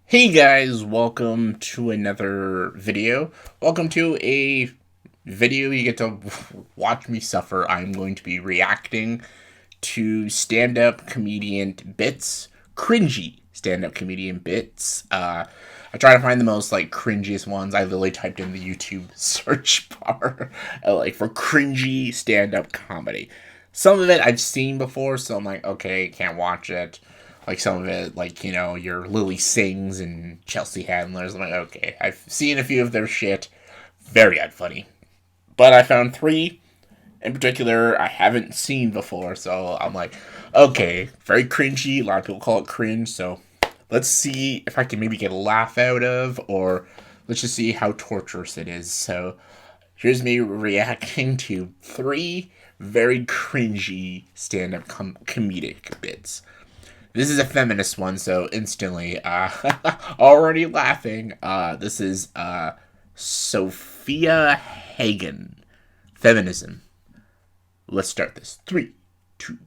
Hey guys, welcome to another video. Welcome to a video you get to watch me suffer. I'm going to be reacting to stand-up comedian bits, cringy stand-up comedian bits. I try to find the most cringiest ones. I literally typed in the YouTube search bar for cringy stand-up comedy. Some of it I've seen before, so I'm like, okay, can't watch it. Like some of it, your Lily Sings and Chelsea Handlers. I'm like, okay, I've seen a few of their shit. Very unfunny. But I found three in particular I haven't seen before, so I'm like, okay, very cringy. A lot of people call it cringe, so let's see if I can maybe get a laugh out of, or let's just see how torturous it is. So here's me reacting to three very cringy stand-up comedic bits. This is a feminist one, so instantly, already laughing. This is Sophia Hagen. Feminism. Let's start this. 3, 2,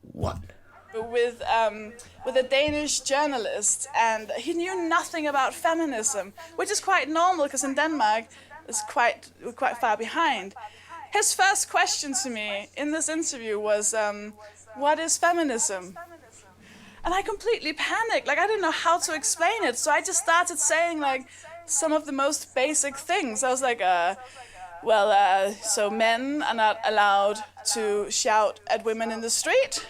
1. With a Danish journalist, and he knew nothing about feminism, which is quite normal because in Denmark we're quite far behind. His first question to me in this interview was, "What is feminism?" And I completely panicked. I didn't know how to explain it, so I just started saying some of the most basic things. I was like, so men are not allowed to shout at women in the street.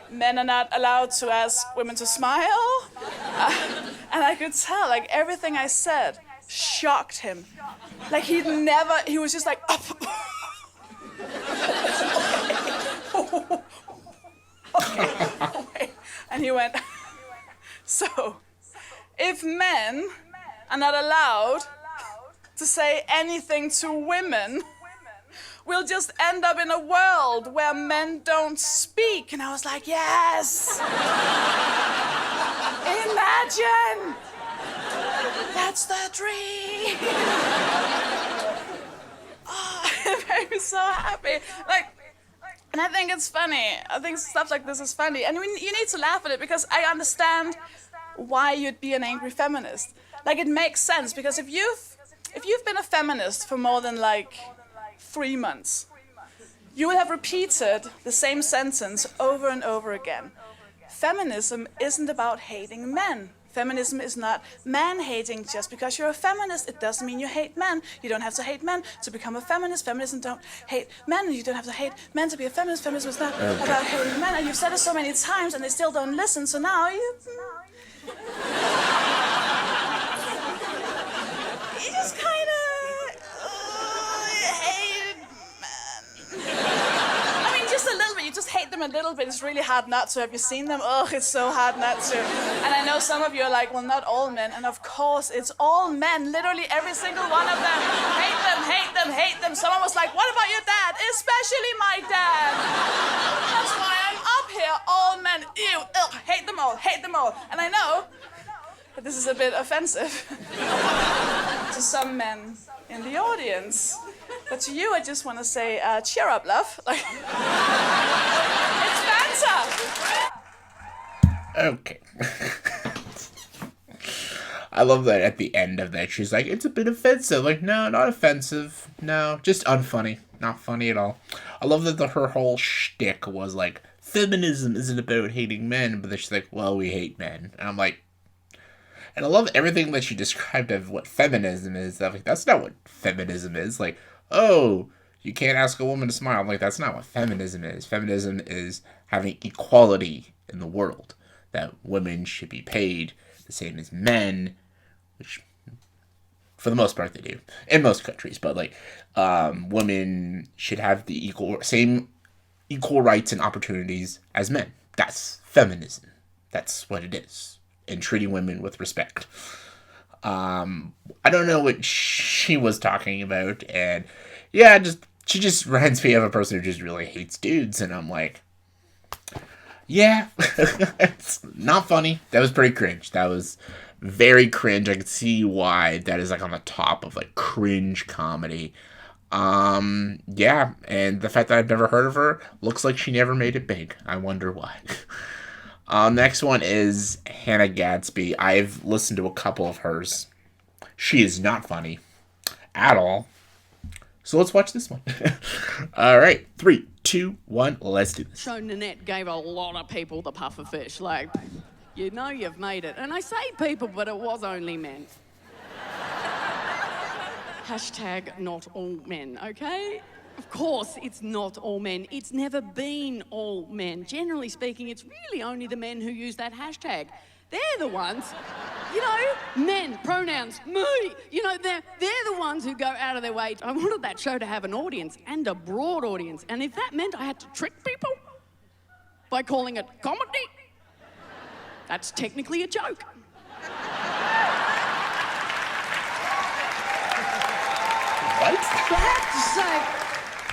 Men are not allowed to ask women to smile. And I could tell, everything I said shocked him. He was just like, okay. And he went, so, if men are not allowed to say anything to women, we'll just end up in a world where men don't speak. And I was like, yes! Imagine! That's the dream! Oh, it made me so happy. And I think it's funny. I think stuff like this is funny. And you need to laugh at it because I understand why you'd be an angry feminist. It makes sense because if you've been a feminist for more than 3 months, you will have repeated the same sentence over and over again. Feminism isn't about hating men. Feminism is not man-hating. Just because you're a feminist, it doesn't mean you hate men. You don't have to hate men to become a feminist. Feminism don't hate men. You don't have to hate men to be a feminist. Feminism is not about hating men. And you've said it so many times, and they still don't listen. So now you just kind of hate men. I mean, just a little bit. You just hate them a little bit. It's really hard not to. Have you seen them? Oh, it's so hard not to. And I know some of you are like, well, not all men. And of course, it's all men. Literally every single one of them. Hate them, hate them, hate them. Someone was like, what about your dad? Especially my dad. That's why I'm up here. All men. Ew, ugh, hate them all, hate them all. And I know that this is a bit offensive to some men in the audience. But to you, I just want to say, cheer up, love. It's banter. Okay. I love that at the end of that, she's like, it's a bit offensive. No, not offensive. No, just unfunny. Not funny at all. I love that her whole shtick was feminism isn't about hating men, but then she's like, well, we hate men. And I'm like, and I love everything that she described of what feminism is. That's not what feminism is. Oh, you can't ask a woman to smile. I'm like, that's not what feminism is. Feminism is having equality in the world. That women should be paid the same as men, which for the most part they do in most countries. But women should have the equal rights and opportunities as men. That's feminism. That's what it is. And treating women with respect. I don't know what she was talking about, and yeah, she just reminds me of a person who just really hates dudes, and I'm like, yeah, it's not funny. That was pretty cringe. That was very cringe. I could see why that is on the top of cringe comedy. Yeah, and the fact that I've never heard of her looks like she never made it big. I wonder why. Next one is Hannah Gadsby. I've listened to a couple of hers. She is not funny at all. So let's watch this one. All right, 3, 2, 1, let's do this. Show Nanette gave a lot of people the puffer fish. Like, you know you've made it. And I say people, but it was only men. Hashtag not all men, okay? Of course, it's not all men. It's never been all men. Generally speaking, it's really only the men who use that hashtag. They're the ones, you know, men, pronouns, me. You know, they're the ones who go out of their way. I wanted that show to have an audience and a broad audience. And if that meant I had to trick people by calling it comedy, that's technically a joke. What?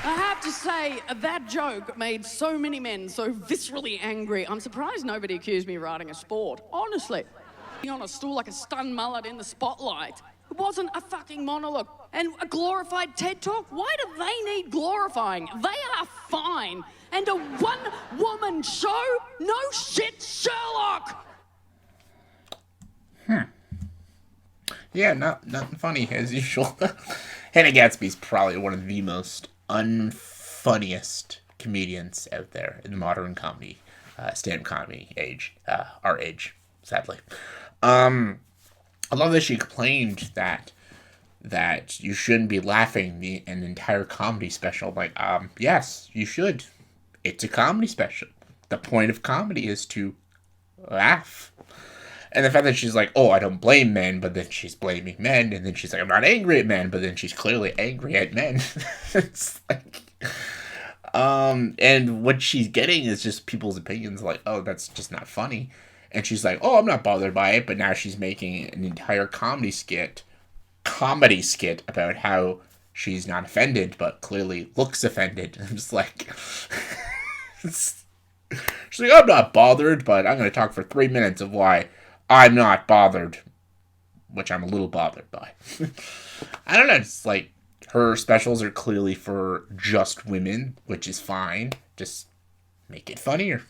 I have to say, that joke made so many men so viscerally angry. I'm surprised nobody accused me of writing a sport. Honestly. Being on a stool like a stunned mullet in the spotlight. It wasn't a fucking monologue. And a glorified TED Talk? Why do they need glorifying? They are fine. And a one-woman show? No shit, Sherlock! Yeah, nothing funny as usual. Hannah Gadsby's probably one of the most unfunniest comedians out there in the modern comedy, stand-up comedy age, our age, sadly. I love that she complained that you shouldn't be laughing an entire comedy special. Like, yes, you should. It's a comedy special. The point of comedy is to laugh. And the fact that she's like, oh, I don't blame men, but then she's blaming men, and then she's like, I'm not angry at men, but then she's clearly angry at men. It's like, and what she's getting is just people's opinions, like, oh, that's just not funny. And she's like, oh, I'm not bothered by it, but now she's making an entire comedy skit about how she's not offended, but clearly looks offended. I'm just like, she's like, I'm not bothered, but I'm going to talk for 3 minutes of why I'm not bothered, which I'm a little bothered by. I don't know, it's like, her specials are clearly for just women, which is fine. Just make it funnier.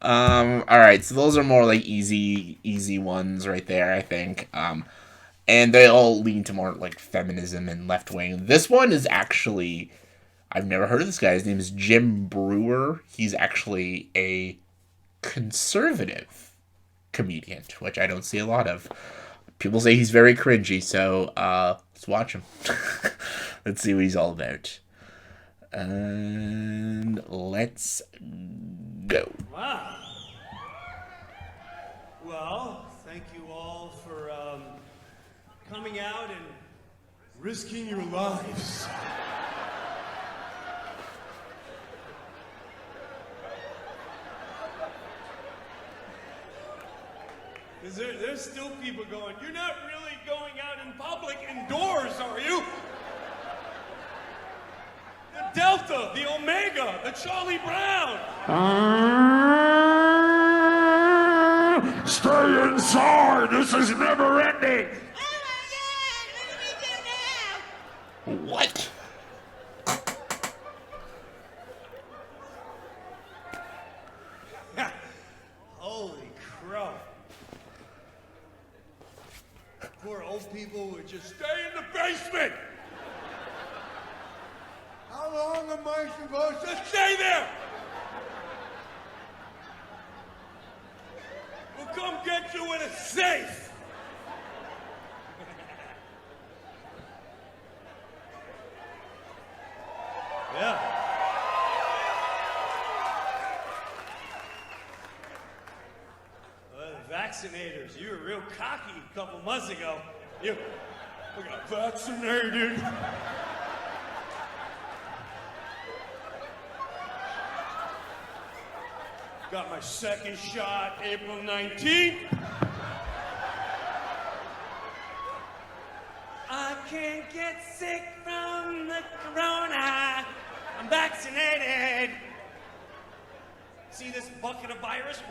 Alright, so those are more like easy ones right there, I think. And they all lean to more like feminism and left wing. This one is actually, I've never heard of this guy. His name is Jim Brewer. He's actually a conservative comedian, which I don't see a lot of. People say he's very cringy, so let's watch him. Let's see what he's all about. And let's go. Wow. Well, thank you all for coming out and risking your lives. Because there's still people going, you're not really going out in public indoors, are you? The Delta, the Omega, the Charlie Brown. Stay inside! This is never ending! Oh my God, what do we do now? What? Holy crow. Poor old people would just stay in the basement. How long am I supposed to stay there? We'll come get you when it's safe. Yeah. Well, the vaccinators, you were real cocky a couple months ago. We got vaccinated. Got my second shot April 19th. I can't get sick from the corona. I'm vaccinated. See this bucket of virus?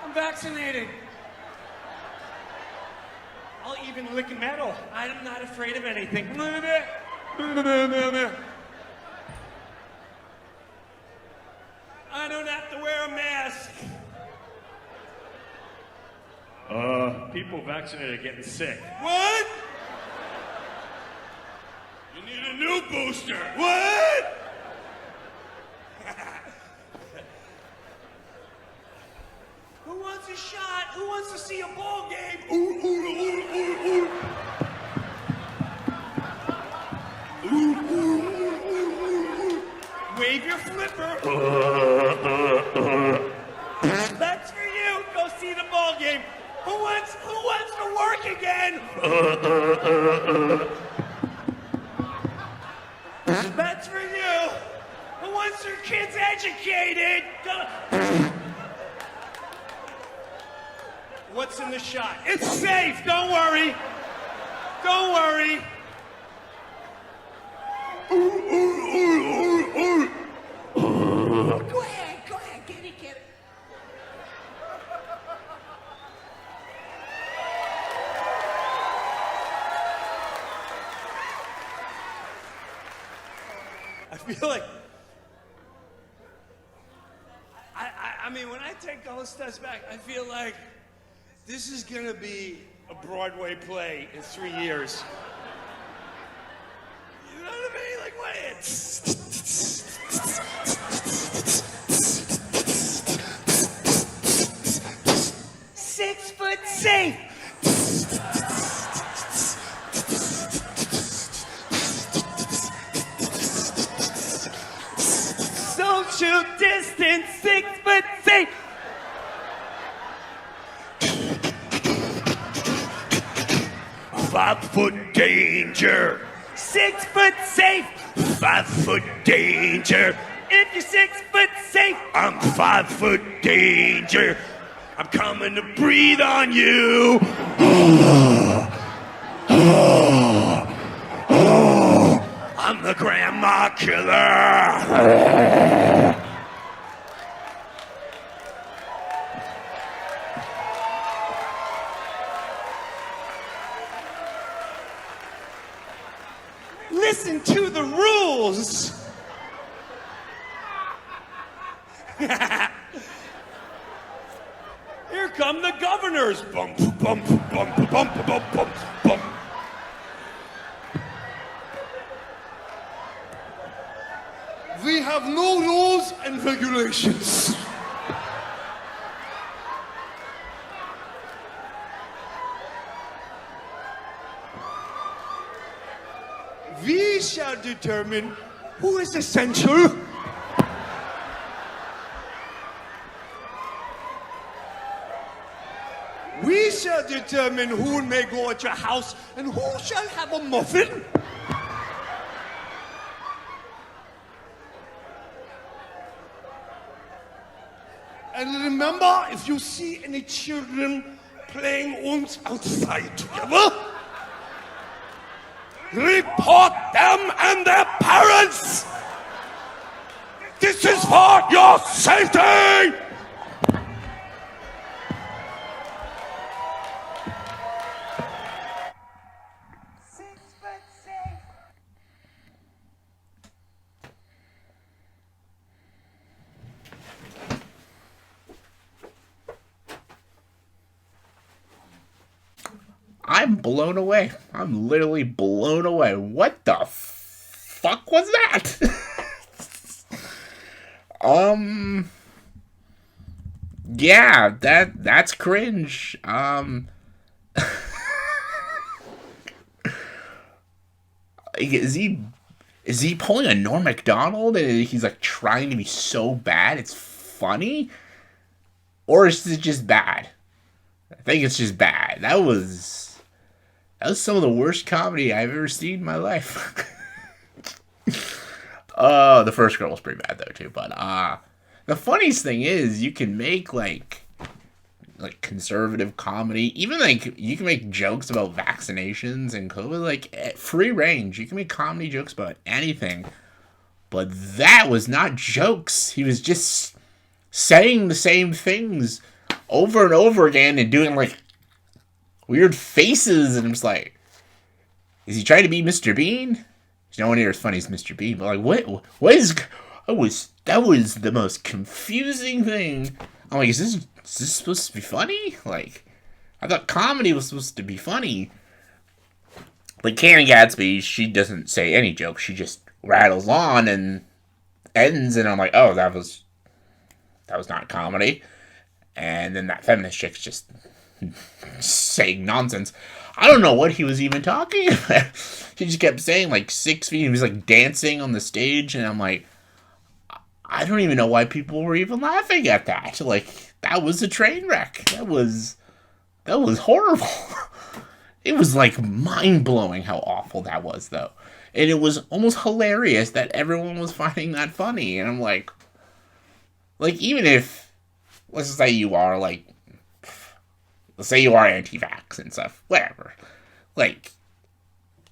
I'm vaccinated. I'll even lick metal. I'm not afraid of anything. don't have to wear a mask. People vaccinated are getting sick. What? You need a new booster. What? Who wants a shot? Who wants to see a ball game? Ooh, ooh, ooh, ooh, ooh. Ooh, ooh, ooh, ooh, ooh. Wave your flipper. That's for you. Go see the ball game. Who wants to work again? That's for you. Who wants their kids educated? What's in the shot? It's safe. Don't worry. Don't worry. Go ahead, get it. I feel like, I mean, when I take all steps back, I feel like this is gonna be a Broadway play in 3 years. You know what I mean? Like, what? It's 6 foot safe. Social distance, 6 foot safe. Five-foot danger. 6 foot safe. 5-foot danger. If you're 6 foot safe. I'm 5-foot danger. I'm coming to breathe on you. I'm the grandma killer. Listen to the rules. Here come the governors. Bump, bump, bump, bump, bump, bump, bump. We have no rules and regulations. We shall determine who is essential. We shall determine who may go at your house and who shall have a muffin. And remember, if you see any children playing uns outside together, report them and their parents. This is for your safety. I'm blown away. I'm literally blown away. What the fuck was that? Yeah, that's cringe. Is he pulling a Norm Macdonald and he's like trying to be so bad it's funny? Or is it just bad? I think it's just bad. That was some of the worst comedy I've ever seen in my life. The first girl was pretty bad though too, but the funniest thing is you can make like conservative comedy, even like you can make jokes about vaccinations and COVID, like at free range. You can make comedy jokes about anything, but that was not jokes. He was just saying the same things over and over again and doing like weird faces, and I'm just like, is he trying to be Mr. Bean? There's no one here as funny as Mr. Bean, but like what is that was the most confusing thing. I'm like, is this supposed to be funny? Like, I thought comedy was supposed to be funny. Like Karen Gadsby, she doesn't say any jokes. She just rattles on and ends, and I'm like, oh, that was not comedy. And then that feminist chick's just saying nonsense. I don't know what he was even talking about. He just kept saying like 6 feet. He was like dancing on the stage, and I'm like, I don't even know why people were even laughing at that. Like, that was a train wreck. That was horrible. It was like mind blowing how awful that was, though. And it was almost hilarious that everyone was finding that funny. And I'm like, even if, let's say you are anti-vax and stuff, whatever. Like,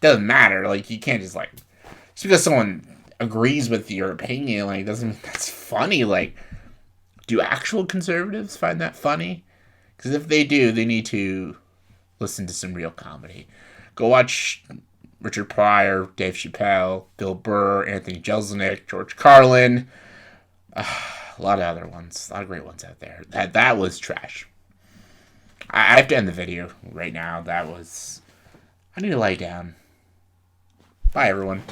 doesn't matter. Like, you can't just because someone agrees with your opinion, like, that's funny. Like, do actual conservatives find that funny? Because if they do, they need to listen to some real comedy. Go watch Richard Pryor, Dave Chappelle, Bill Burr, Anthony Jeselnik, George Carlin. A lot of other ones. A lot of great ones out there. That was trash. I have to end the video right now. I need to lie down. Bye, everyone.